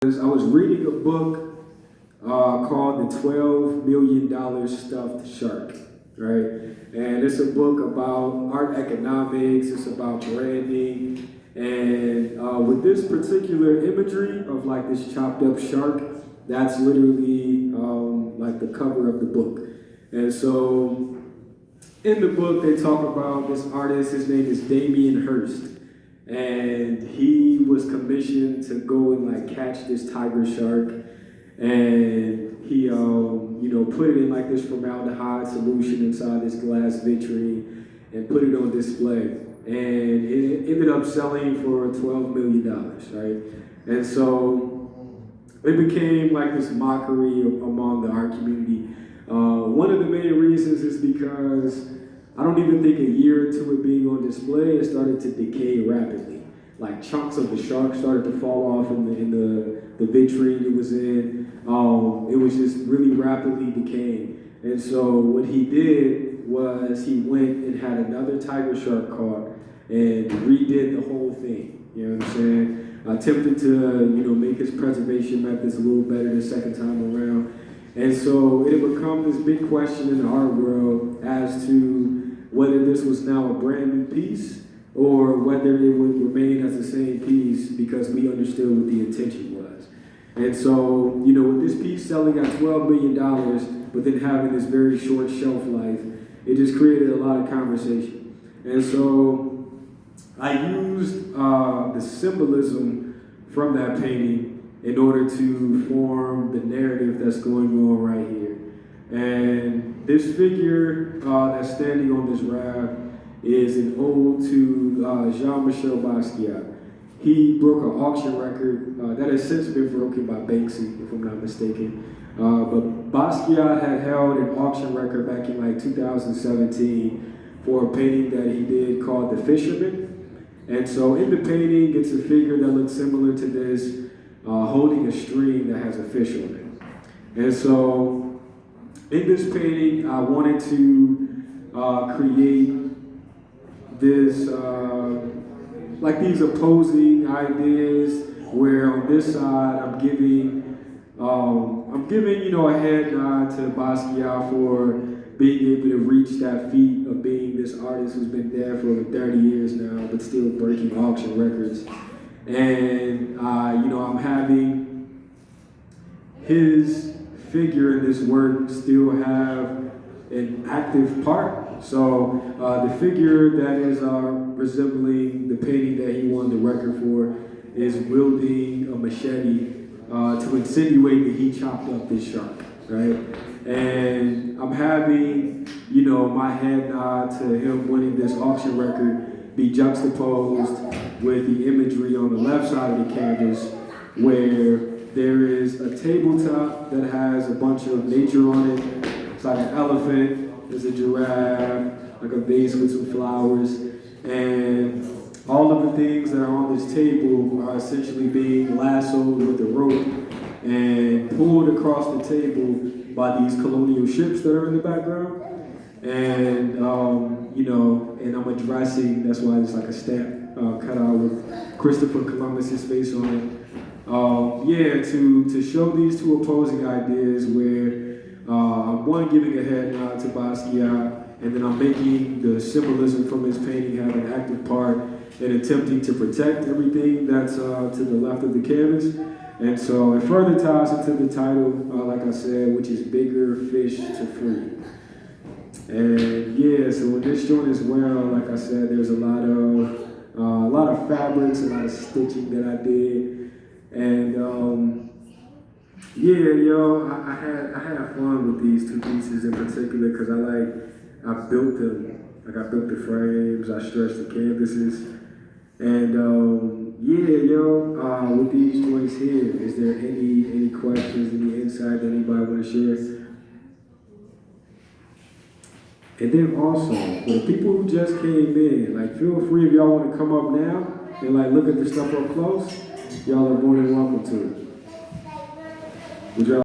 I was reading a book called The $12 Million Stuffed Shark, right? And it's a book about art economics, it's about branding, and with this particular imagery of like this chopped up shark, that's literally like the cover of the book. And so in the book, they talk about this artist, his name is Damien Hirst. And he was commissioned to go and like catch this tiger shark, and he put it in like this formaldehyde solution inside this glass vitrine and put it on display, and it ended up selling for $12 million, right? And so it became like this mockery among the art community. One of the main reasons is because I don't even think a year into it being on display, it started to decay rapidly. Like chunks of the shark started to fall off in the vitrine it was in. It was just really rapidly decaying. And so what he did was he went and had another tiger shark caught and redid the whole thing. You know what I'm saying? Attempted to make his preservation methods a little better the second time around. And so it had become this big question in the art world as to whether this was now a brand new piece or whether it would remain as the same piece because we understood what the intention was. And so, with this piece selling at $12 million, but then having this very short shelf life, it just created a lot of conversation. And so I used the symbolism from that painting in order to form the narrative that's going on right here. And this figure that's standing on this raft is an ode to Jean-Michel Basquiat. He broke an auction record that has since been broken by Banksy, if I'm not mistaken. But Basquiat had held an auction record back in like 2017 for a painting that he did called The Fisherman. And so in the painting, it's a figure that looks similar to this, holding a string that has a fish on it. And so in this painting, I wanted to create this, like these opposing ideas, where on this side I'm giving a head nod to Basquiat for being able to reach that feat of being this artist who's been dead for over 30 years now, but still breaking auction records. And I'm having his figure in this work still have an active part. So the figure that is resembling the painting that he won the record for is wielding a machete to insinuate that he chopped up this shark, right? And I'm having, my head nod to him winning this auction record be juxtaposed with the imagery on the left side of the canvas, where there is a tabletop that has a bunch of nature on it. It's like an elephant, there's a giraffe, like a vase with some flowers, and all of the things that are on this table are essentially being lassoed with a rope and pulled across the table by these colonial ships that are in the background. And and I'm addressing, that's why it's like a stamp cut out with Christopher Columbus's face on it. To show these two opposing ideas where I'm one giving a head nod to Basquiat, and then I'm making the symbolism from his painting have an active part in attempting to protect everything that's to the left of the canvas. And so it further ties into the title, like I said, which is Bigger Fish to Free. And so with this joint as well, like I said, there's a lot of fabrics, a lot of stitching that I did. And I had fun with these two pieces in particular because I built them. Like I built the frames, I stretched the canvases. And with these joints here, is there any questions, any insight that anybody want to share? And then also, for the people who just came in, like feel free if y'all want to come up now and like look at the stuff up close, y'all are more than welcome to. Would y'all